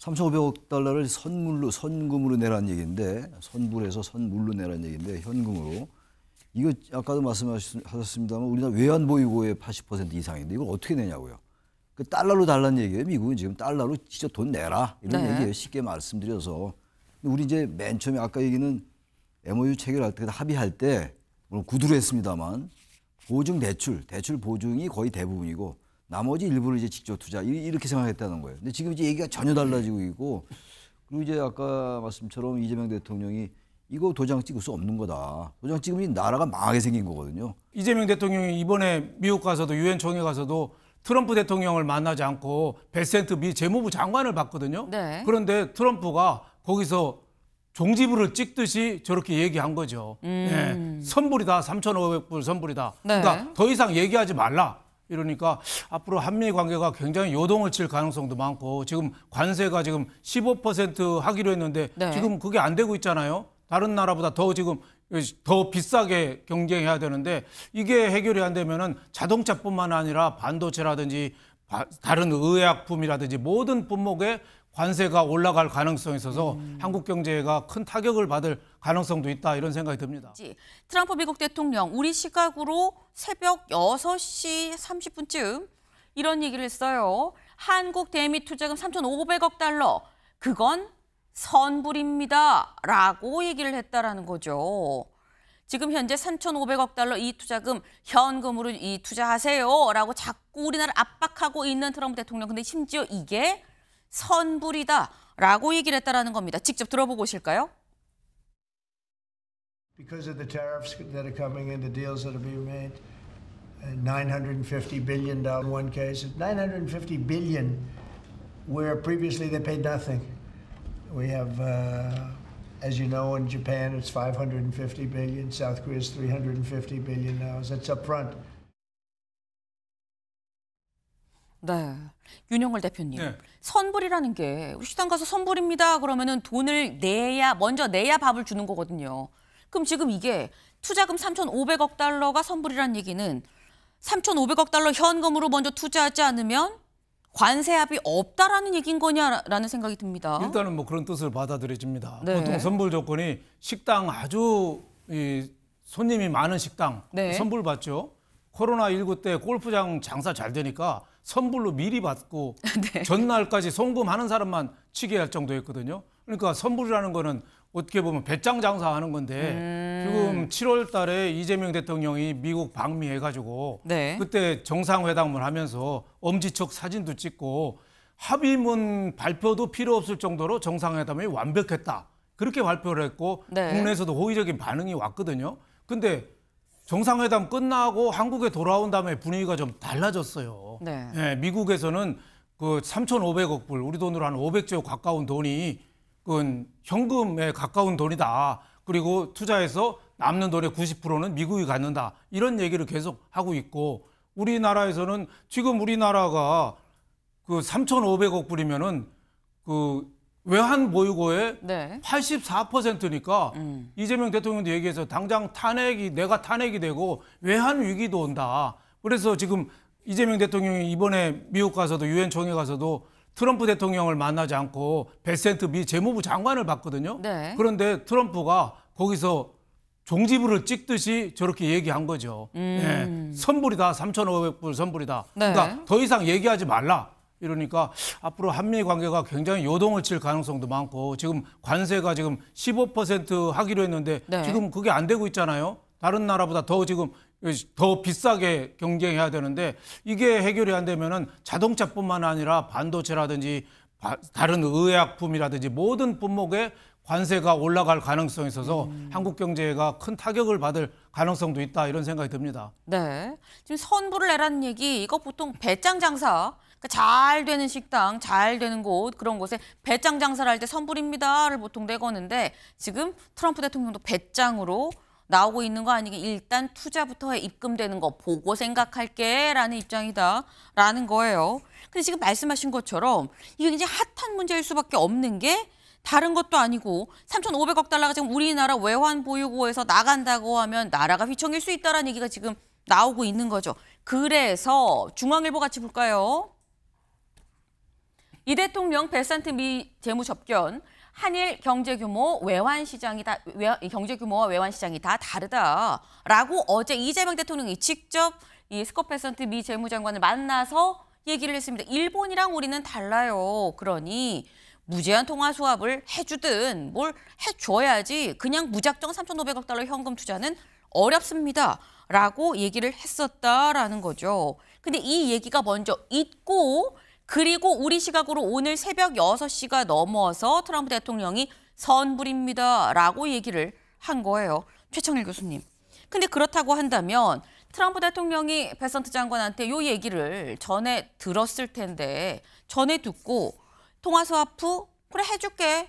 3,500억 달러를 선금으로 내라는 얘기인데, 선불에서 선물로 내라는 얘기인데, 현금으로. 이거 아까도 말씀하셨습니다만 우리나라 외환보유고의 80% 이상인데 이걸 어떻게 내냐고요. 그 달러로 달라는 얘기예요. 미국은 지금 달러로 진짜 돈 내라 이런 얘기예요. 쉽게 말씀드려서. 우리 이제 맨 처음에 아까 얘기는 MOU 체결할 때 합의할 때 물론 구두로 했습니다만 보증 대출 보증이 거의 대부분이고 나머지 일부를 이제 직접 투자 이렇게 생각했다는 거예요. 근데 지금 이제 얘기가 전혀 달라지고 있고 그리고 이제 아까 말씀처럼 이재명 대통령이 이거 도장 찍을 수 없는 거다. 도장 찍으면 나라가 망하게 생긴 거거든요. 이재명 대통령이 이번에 미국 가서도 유엔 총회 가서도 트럼프 대통령을 만나지 않고 베센트 미 재무부 장관을 봤거든요. 네. 그런데 트럼프가 거기서 종지부를 찍듯이 저렇게 얘기한 거죠. 네, 선불이다. 3,500불 선불이다. 네. 그러니까 더 이상 얘기하지 말라. 이러니까 앞으로 한미 관계가 굉장히 요동을 칠 가능성도 많고 지금 관세가 지금 15% 하기로 했는데 네. 지금 그게 안 되고 있잖아요. 다른 나라보다 더 지금 더 비싸게 경쟁해야 되는데 이게 해결이 안 되면은 자동차뿐만 아니라 반도체라든지 다른 의약품이라든지 모든 품목에 관세가 올라갈 가능성이 있어서 한국 경제가 큰 타격을 받을 가능성도 있다 이런 생각이 듭니다. 트럼프 미국 대통령 우리 시각으로 새벽 6시 30분쯤 이런 얘기를 했어요. 한국 대미 투자금 3,500억 달러 그건 선불입니다 라고 얘기를 했다라는 거죠. 지금 현재 3,500억 달러 이 투자금 현금으로 이 투자하세요 라고 자꾸 우리나라를 압박하고 있는 트럼프 대통령. 근데 심지어 이게 선불이다 라고 얘기를 했다라는 겁니다. 직접 들어보고 오실까요? Because of the tariffs that are coming in, the deals that are being made, $950 billion in one case, $950 billion where previously they paid nothing. We have, as you know, in Japan it's $550 billion, South Korea is $350 billion now. That's up front. 네, 윤영월 대표님. 네. 선불이라는 게 우리 식당 가서 선불입니다. 그러면은 돈을 먼저 내야 밥을 주는 거거든요. 그럼 지금 이게 투자금 3,500억 달러가 선불이라는 얘기는 3,500억 달러 현금으로 먼저 투자하지 않으면 관세 합의 없다라는 얘기인 거냐라는 생각이 듭니다. 일단은 뭐 그런 뜻을 받아들여집니다. 네. 보통 선불 조건이 식당 아주 손님이 많은 식당 네. 선불 받죠. 코로나19 때 골프장 장사 잘 되니까 선불로 미리 받고 네. 전날까지 송금하는 사람만 치게 할 정도였거든요. 그러니까 선불이라는 거는 어떻게 보면 배짱 장사하는 건데 지금 7월 달에 이재명 대통령이 미국 방미해가지고 네. 그때 정상회담을 하면서 엄지척 사진도 찍고 합의문 발표도 필요 없을 정도로 정상회담이 완벽했다. 그렇게 발표를 했고 네. 국내에서도 호의적인 반응이 왔거든요. 근데 정상회담 끝나고 한국에 돌아온 다음에 분위기가 좀 달라졌어요. 네. 네, 미국에서는 그 3,500억 불, 우리 돈으로 한 500조 가까운 돈이 그건 현금에 가까운 돈이다. 그리고 투자해서 남는 돈의 90%는 미국이 갖는다. 이런 얘기를 계속 하고 있고 우리나라에서는 지금 우리나라가 그 3,500억 불이면은 그 외환 보유고의 네. 84%니까 이재명 대통령도 얘기해서 당장 내가 탄핵이 되고 외환 위기도 온다. 그래서 지금 이재명 대통령이 이번에 미국 가서도 유엔 총회 가서도 트럼프 대통령을 만나지 않고 베센트 미 재무부 장관을 봤거든요. 네. 그런데 트럼프가 거기서 종지부를 찍듯이 저렇게 얘기한 거죠. 네, 선불이다. 3,500불 선불이다. 네. 그러니까 더 이상 얘기하지 말라. 이러니까 앞으로 한미 관계가 굉장히 요동을 칠 가능성도 많고 지금 관세가 지금 15% 하기로 했는데 네. 지금 그게 안 되고 있잖아요. 다른 나라보다 더 지금 더 비싸게 경쟁해야 되는데 이게 해결이 안 되면은 자동차뿐만 아니라 반도체라든지 다른 의약품이라든지 모든 품목에 관세가 올라갈 가능성이 있어서 한국 경제가 큰 타격을 받을 가능성도 있다 이런 생각이 듭니다. 네. 지금 선불을 내라는 얘기 이거 보통 배짱 장사 그러니까 잘 되는 식당, 잘 되는 곳 그런 곳에 배짱 장사를 할 때 선불입니다를 보통 내거는데 지금 트럼프 대통령도 배짱으로 나오고 있는 거 아니게 일단 투자부터 입금되는 거 보고 생각할게 라는 입장이다라는 거예요. 근데 지금 말씀하신 것처럼 이게 이제 핫한 문제일 수밖에 없는 게 다른 것도 아니고 3,500억 달러가 지금 우리나라 외환 보유고에서 나간다고 하면 나라가 휘청일 수 있다라는 얘기가 지금 나오고 있는 거죠. 그래서 중앙일보 같이 볼까요? 이 대통령 베산트 미 재무 접견, 한일 경제 규모, 경제 규모와 외환 시장이 다 다르다라고 어제 이재명 대통령이 직접 이 스콧 베산트 미 재무장관을 만나서 얘기를 했습니다. 일본이랑 우리는 달라요. 그러니 무제한 통화 수합을 해주든 뭘 해줘야지 그냥 무작정 3,500억 달러 현금 투자는 어렵습니다. 라고 얘기를 했었다라는 거죠. 근데 이 얘기가 먼저 있고 그리고 우리 시각으로 오늘 새벽 6시가 넘어서 트럼프 대통령이 선불입니다. 라고 얘기를 한 거예요. 최창일 교수님. 근데 그렇다고 한다면 트럼프 대통령이 베선트 장관한테 이 얘기를 전에 들었을 텐데 전에 듣고 통화수합 후 그래 해줄게.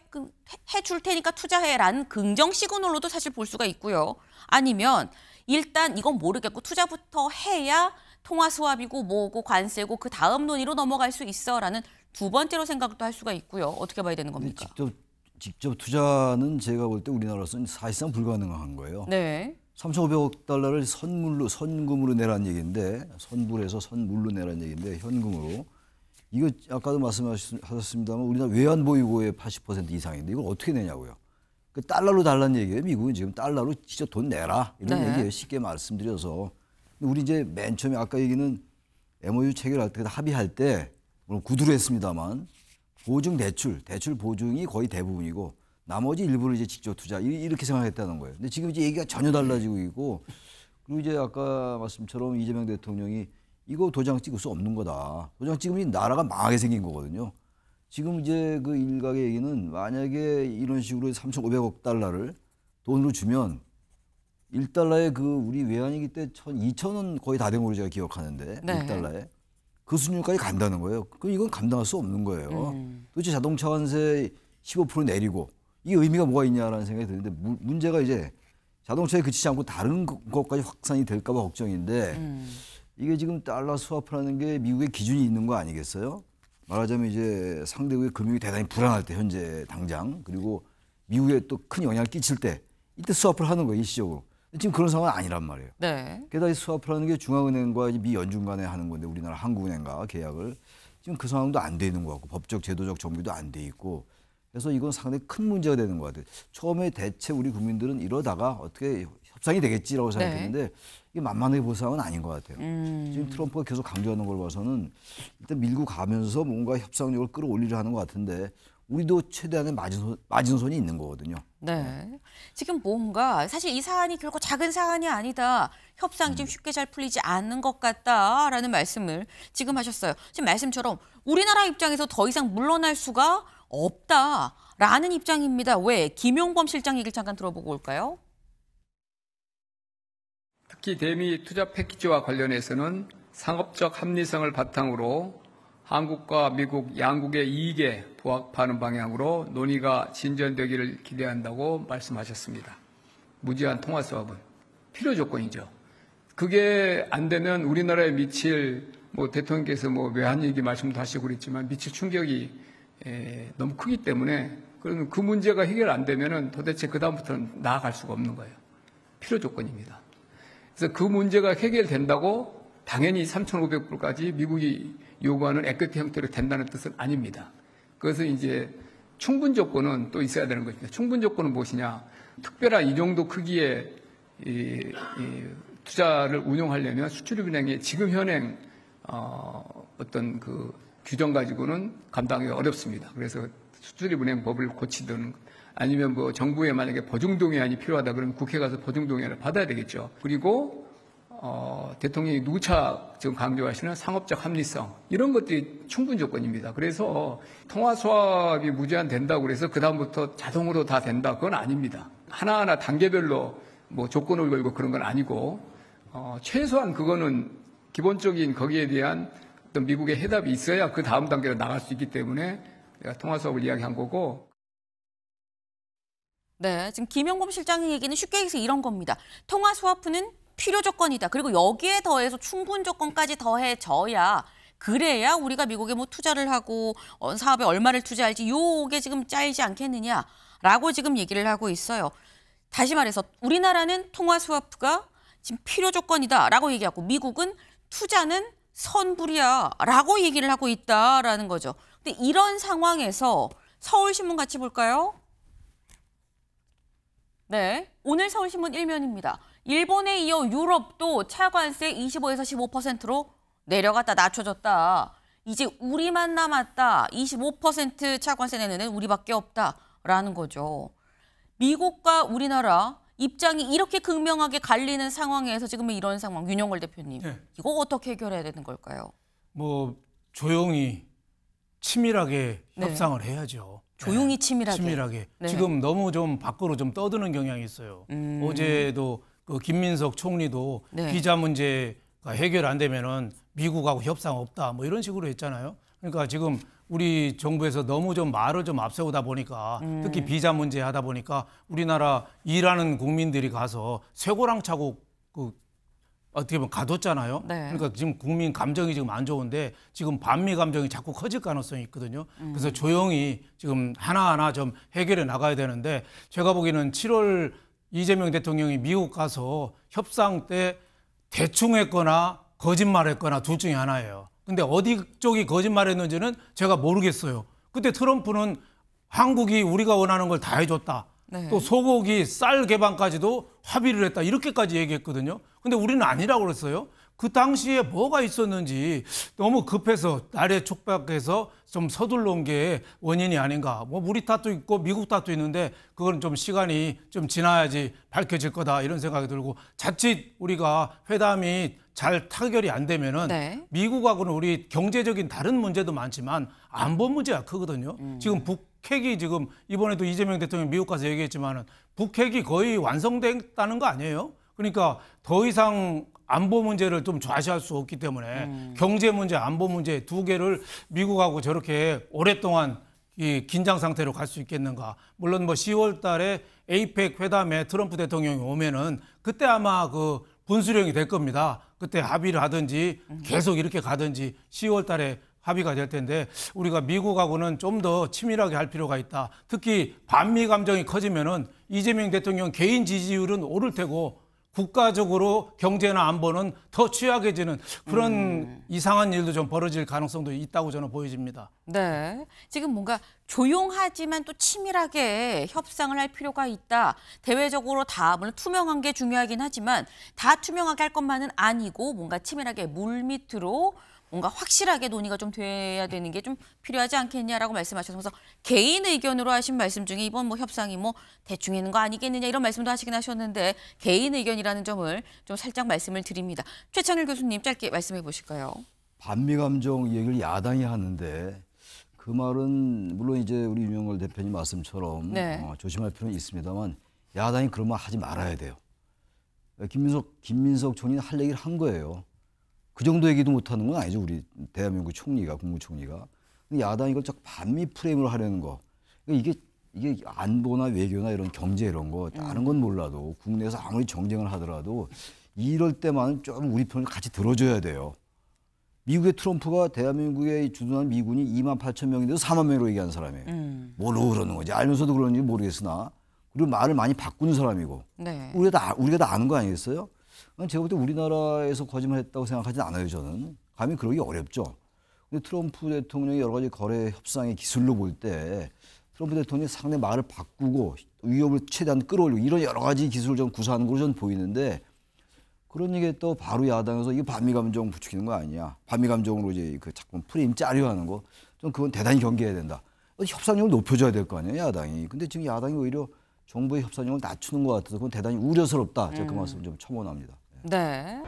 해줄 테니까 투자해라는 긍정 시그널로도 사실 볼 수가 있고요. 아니면 일단 이건 모르겠고 투자부터 해야 통화 수합이고 뭐고 관세고 그 다음 논의로 넘어갈 수 있어라는 두 번째로 생각도 할 수가 있고요. 어떻게 봐야 되는 겁니까? 직접 투자는 제가 볼 때 우리나라로서는 사실상 불가능한 거예요. 네. 3,500억 달러를 선금으로 내라는 얘기인데 선불해서 선물로 내라는 얘기인데 현금으로 이거 아까도 말씀하셨습니다만 우리나라 외환보유고의 80% 이상인데 이걸 어떻게 내냐고요. 그 달러로 달라는 얘기예요. 미국은 지금 달러로 진짜 돈 내라 이런 네. 얘기예요. 쉽게 말씀드려서. 우리 이제 맨 처음에 아까 얘기는 MOU 체결할 때 합의할 때 물론 구두로 했습니다만 보증 대출 보증이 거의 대부분이고 나머지 일부를 이제 직접 투자 이렇게 생각했다는 거예요. 근데 지금 이제 얘기가 전혀 달라지고 있고 그리고 이제 아까 말씀처럼 이재명 대통령이 이거 도장 찍을 수 없는 거다. 도장 찍으면 나라가 망하게 생긴 거거든요. 지금 이제 그 일각의 얘기는 만약에 이런 식으로 3,500억 달러를 돈으로 주면 1달러에 그 우리 외환위기 때 2,000원 거의 다 된 걸로 제가 기억하는데 네. 1달러에 그 수준까지 간다는 거예요. 그럼 이건 감당할 수 없는 거예요. 도대체 자동차 관세 15% 내리고 이게 의미가 뭐가 있냐라는 생각이 드는데 문제가 이제 자동차에 그치지 않고 다른 것까지 확산이 될까 봐 걱정인데 이게 지금 달러 수합을 하는 게 미국의 기준이 있는 거 아니겠어요? 말하자면 이제 상대국의 금융이 대단히 불안할 때 현재 당장 그리고 미국에 또 큰 영향을 끼칠 때 이때 수합을 하는 거예요 일시적으로. 지금 그런 상황은 아니란 말이에요. 네. 게다가 수합을 하는 게 중앙은행과 미 연준 간에 하는 건데 우리나라 한국은행과 계약을 지금 그 상황도 안 돼 있는 것 같고 법적 제도적 정비도 안 돼 있고 그래서 이건 상당히 큰 문제가 되는 것 같아요. 처음에 대체 우리 국민들은 이러다가 어떻게 협상이 되겠지라고 생각했는데 이게 만만하게 볼 상황은 아닌 것 같아요. 지금 트럼프가 계속 강조하는 걸 봐서는 일단 밀고 가면서 뭔가 협상력을 끌어올리려 하는 것 같은데 우리도 최대한의 마진손이 있는 거거든요. 네. 지금 뭔가 사실 이 사안이 결코 작은 사안이 아니다. 협상이 좀 쉽게 잘 풀리지 않는 것 같다라는 말씀을 지금 하셨어요. 지금 말씀처럼 우리나라 입장에서 더 이상 물러날 수가 없다라는 입장입니다. 왜? 김용범 실장 얘기를 잠깐 들어보고 올까요? 특히 대미 투자 패키지와 관련해서는 상업적 합리성을 바탕으로 한국과 미국 양국의 이익에 부합하는 방향으로 논의가 진전되기를 기대한다고 말씀하셨습니다. 무제한 통화 수합은 필요 조건이죠. 그게 안 되면 우리나라에 미칠 대통령께서 외환 얘기 말씀도 하시고 그랬지만 미칠 충격이 너무 크기 때문에 그러면 그 문제가 해결 안 되면은 도대체 그 다음부터는 나아갈 수가 없는 거예요. 필요 조건입니다. 그래서 그 문제가 해결된다고 당연히 3,500불까지 미국이 요구하는 에쿼티 형태로 된다는 뜻은 아닙니다. 그래서 이제 충분 조건은 또 있어야 되는 것입니다. 충분 조건은 무엇이냐? 특별한 이 정도 크기의 투자를 운용하려면 수출입은행의 지금 현행 어떤 그 규정 가지고는 감당하기 어렵습니다. 그래서 수출입은행 법을 고치든 아니면 정부에 만약에 보증동의안이 필요하다 그러면 국회 가서 보증동의안을 받아야 되겠죠. 그리고 대통령이 누차 지금 강조하시는 상업적 합리성 이런 것들이 충분 조건입니다. 그래서 통화 수합이 무제한 된다고 그래서 그 다음부터 자동으로 다 된다 그건 아닙니다. 하나하나 단계별로 조건을 걸고 그런 건 아니고 최소한 그거는 기본적인 거기에 대한 어떤 미국의 해답이 있어야 그 다음 단계로 나갈 수 있기 때문에 내가 통화 수합을 이야기한 거고. 네, 지금 김용범 실장의 얘기는 쉽게 얘기해서 이런 겁니다. 통화 수합은 필요 조건이다. 그리고 여기에 더해서 충분 조건까지 더해져야 그래야 우리가 미국에 투자를 하고 사업에 얼마를 투자할지 요게 지금 짜이지 않겠느냐라고 지금 얘기를 하고 있어요. 다시 말해서 우리나라는 통화 스와프가 지금 필요 조건이다라고 얘기하고 미국은 투자는 선불이야라고 얘기를 하고 있다라는 거죠. 근데 이런 상황에서 서울신문 같이 볼까요? 네, 오늘 서울신문 1면입니다. 일본에 이어 유럽도 차관세 25에서 15%로 내려갔다, 낮춰졌다. 이제 우리만 남았다. 25% 차관세 내는 애는 우리밖에 없다라는 거죠. 미국과 우리나라 입장이 이렇게 극명하게 갈리는 상황에서 지금 이런 상황, 윤영걸 대표님. 네. 이거 어떻게 해결해야 되는 걸까요? 뭐 조용히 치밀하게 네. 협상을 해야죠. 조용히 네. 치밀하게. 치밀하게. 네. 지금 너무 좀 밖으로 좀 떠드는 경향이 있어요. 어제도 그 김민석 총리도 네. 비자 문제가 해결 안 되면은 미국하고 협상 없다 뭐 이런 식으로 했잖아요. 그러니까 지금 우리 정부에서 너무 좀 말을 좀 앞세우다 보니까 특히 비자 문제 하다 보니까 우리나라 일하는 국민들이 가서 쇠고랑 차고 그 어떻게 보면 가뒀잖아요. 네. 그러니까 지금 국민 감정이 지금 안 좋은데 지금 반미 감정이 자꾸 커질 가능성이 있거든요. 그래서 조용히 지금 하나하나 좀 해결해 나가야 되는데 제가 보기에는 7월 이재명 대통령이 미국 가서 협상 때 대충 했거나 거짓말했거나 둘 중에 하나예요. 근데 어디 쪽이 거짓말했는지는 제가 모르겠어요. 그때 트럼프는 한국이 우리가 원하는 걸 다 해줬다. 네. 또 소고기, 쌀 개방까지도 합의를 했다. 이렇게까지 얘기했거든요. 근데 우리는 아니라고 그랬어요. 그 당시에 뭐가 있었는지 너무 급해서 날에 촉박해서 좀 서둘러온 게 원인이 아닌가. 뭐 우리 탓도 있고 미국 탓도 있는데 그건 좀 시간이 좀 지나야지 밝혀질 거다 이런 생각이 들고 자칫 우리가 회담이 잘 타결이 안 되면은 네. 미국하고는 우리 경제적인 다른 문제도 많지만 안보 문제가 크거든요. 지금 북핵이 지금 이번에도 이재명 대통령이 미국 가서 얘기했지만은 북핵이 거의 완성됐다는 거 아니에요? 그러니까 더 이상 안보 문제를 좀 좌시할 수 없기 때문에 경제 문제, 안보 문제 두 개를 미국하고 저렇게 오랫동안 이 긴장 상태로 갈 수 있겠는가. 물론 뭐 10월 달에 에이펙 회담에 트럼프 대통령이 오면은 그때 아마 그 분수령이 될 겁니다. 그때 합의를 하든지 계속 이렇게 가든지 10월 달에 합의가 될 텐데 우리가 미국하고는 좀 더 치밀하게 할 필요가 있다. 특히 반미 감정이 커지면은 이재명 대통령 개인 지지율은 오를 테고 국가적으로 경제나 안보는 더 취약해지는 그런 이상한 일도 좀 벌어질 가능성도 있다고 저는 보여집니다. 네. 지금 뭔가 조용하지만 또 치밀하게 협상을 할 필요가 있다. 대외적으로 다 물론 투명한 게 중요하긴 하지만 다 투명하게 할 것만은 아니고 뭔가 치밀하게 물밑으로 뭔가 확실하게 논의가 좀 돼야 되는 게 좀 필요하지 않겠냐라고 말씀하셔서 개인 의견으로 하신 말씀 중에 이번 뭐 협상이 뭐 대충 있는 거 아니겠느냐 이런 말씀도 하시긴 하셨는데 개인 의견이라는 점을 좀 살짝 말씀을 드립니다. 최창일 교수님 짧게 말씀해 보실까요? 반미 감정 얘기를 야당이 하는데 그 말은 물론 이제 우리 윤영걸 대표님 말씀처럼 네. 조심할 필요는 있습니다만 야당이 그런 말 하지 말아야 돼요. 김민석 총리는 할 얘기를 한 거예요. 그 정도 얘기도 못하는 건 아니죠. 우리 대한민국 총리가 국무총리가. 근데 야당이 이걸 자꾸 반미 프레임으로 하려는 거. 이게 안보나 외교나 이런 경제 이런 거 다른 건 몰라도 국내에서 아무리 정쟁을 하더라도 이럴 때만 좀 우리 편을 같이 들어줘야 돼요. 미국의 트럼프가 대한민국에 주둔한 미군이 28,000명인데도 4만 명으로 얘기한 사람이에요. 뭐로 그러는 거지? 알면서도 그러는지 모르겠으나 그리고 말을 많이 바꾸는 사람이고 네. 우리가 다 아는 거 아니겠어요? 제가 볼 때 우리나라에서 거짓말했다고 생각하진 않아요. 저는 감히 그러기 어렵죠. 근데 트럼프 대통령이 여러 가지 거래 협상의 기술로 볼 때 트럼프 대통령이 상당히 말을 바꾸고 위협을 최대한 끌어올리고 이런 여러 가지 기술을 좀 구사하는 걸로 저는 보이는데 그런 얘기했다고 바로 야당에서 이거 반미 감정 부추기는 거 아니냐. 반미 감정으로 이제 그 자꾸 프레임 짜려 하는 거. 좀 그건 대단히 경계해야 된다. 협상력을 높여줘야 될 거 아니에요, 야당이. 근데 지금 야당이 오히려 정부의 협상력을 낮추는 것 같아서 그건 대단히 우려스럽다. 제가 그 말씀 좀 첨언합니다. 네.